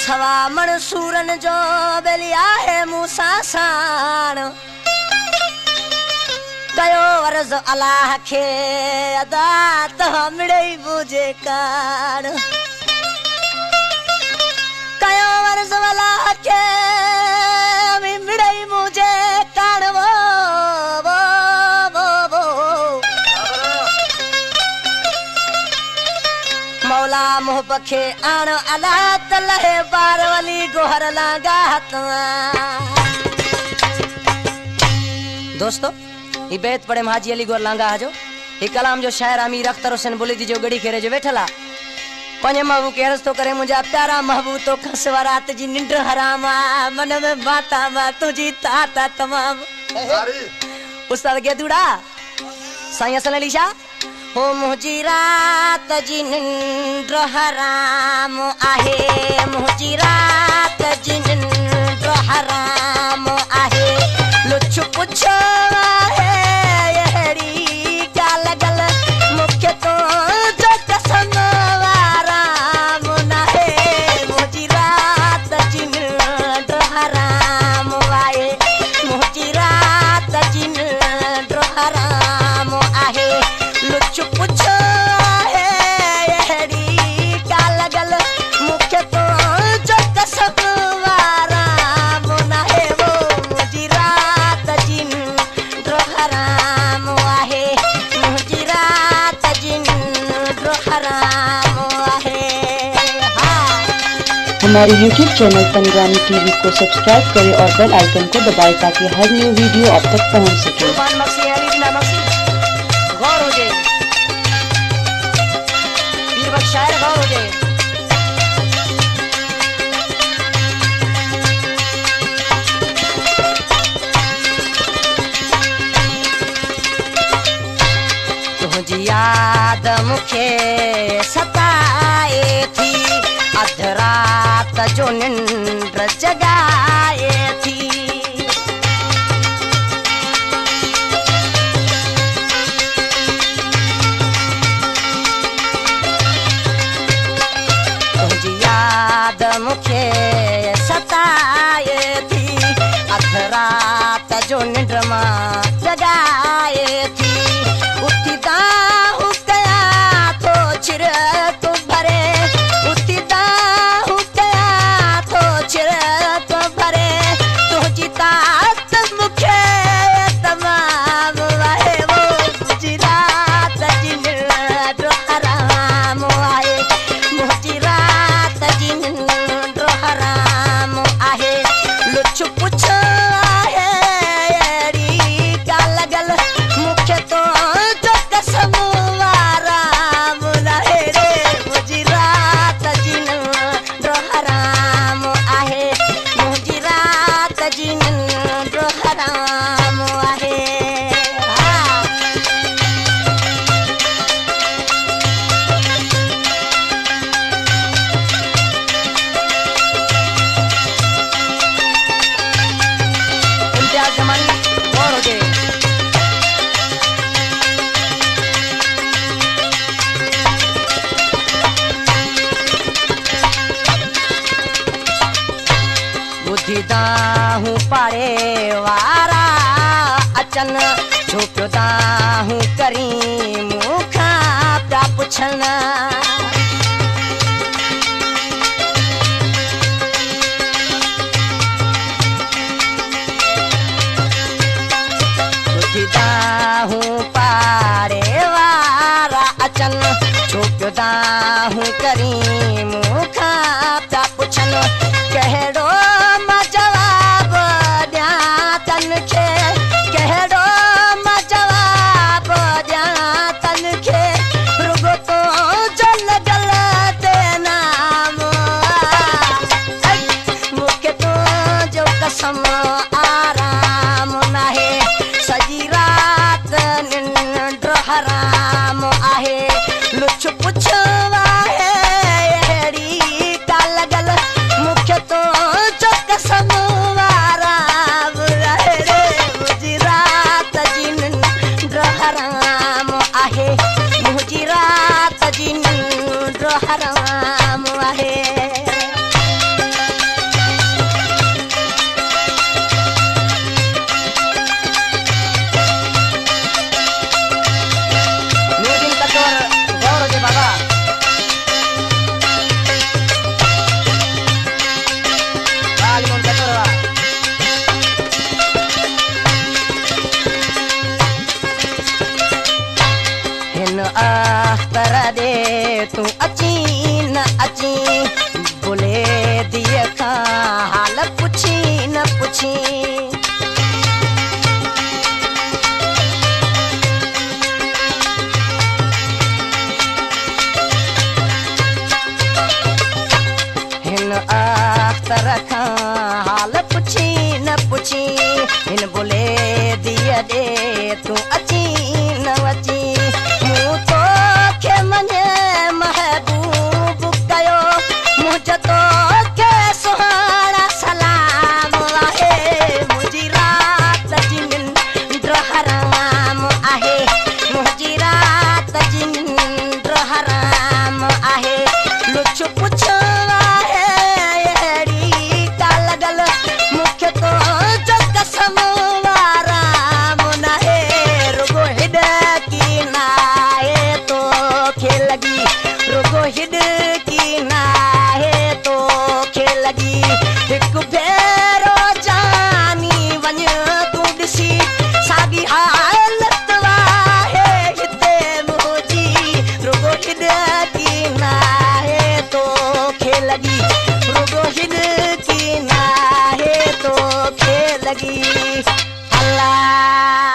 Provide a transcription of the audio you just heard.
सवा मण सूरन जो बेलिया है मूसा साण कयो अर्ज अल्लाह के अदा तो मिड़ई बुझे कान कयो अर्ज अल्लाह के मिड़ई मुझे कान वो मौला मुह पखे आण अल्लाह तलहे बार वाली गोहर लागा हतवा। दोस्तों ये बैत पड़े हाजी अली गोर लांगा जो ये कलाम जो शायर अमीर अख्तर हुसैन बोली दी जो गड़ी खेरे जो वेठला पंजे महबूब के अर्ज तो करे मुझा प्यारा महबूब तो खसवरात जी निंड हरामा मन में बाता मा तुझी ताता तमाम उस्ताद गेदुड़ा साईं हसन अली शाह हो मुझी रात जी निंड हराम आहे मुझी रात जी निंड हराम आहे लुच पुछो हमारे YouTube चैनल पंजाबी टीवी को सब्सक्राइब करें और बेल आइकन को दबाएं ताकि हर न्यू वीडियो आप तक पहुंच सके। गौर हो जाए पीर बख्श शायर गौर हो जाए तुझी याद मुखे सताए थी अध रात जो निंद्र जगाए थी तुझी याद मुखे सताए थी अध रात जो निंद्र मां जगाए थी उठी दाहू कया तो चिर तू भरे दाहू पारे वारा अचन झुक दाहू करी मुखा प्या पुछन दाहू पारे वारा अचन झुक दाहू करी मुखा प्या पुछन कहिड़ो आराम नाहे सजी रात निंड हराम आहे लुच पुछवा है का लगल मुख्य तो अची बोले दिए का हाल पुछी न पुछी हिन अख्तर का हाल पुछी न पुछी हिन बोले दिए दे तू अची न अची मूं तो के मने महबूब कयो मुझ तो के सुहाना सलाम आहे मुझी रात जी निंद्र हराम आहे मुझी रात जी निंद्र हराम आहे लुच पुछो आहे अहिड़ी का लगल मूंखे तो जो कसम आराम नाहे रुगो हिॾकी नाहे तोखे लॻी रुगो हिॾकी नाहे तोखे लॻी हिकु भेरो जानी वञ तूं ॾिसी साॻी हालत आहे हिते मुंहिंजी रुगो हिॾकी नाहे तोखे लॻी रुगो हिॾकी नाहे तोखे लॻी अल्लाह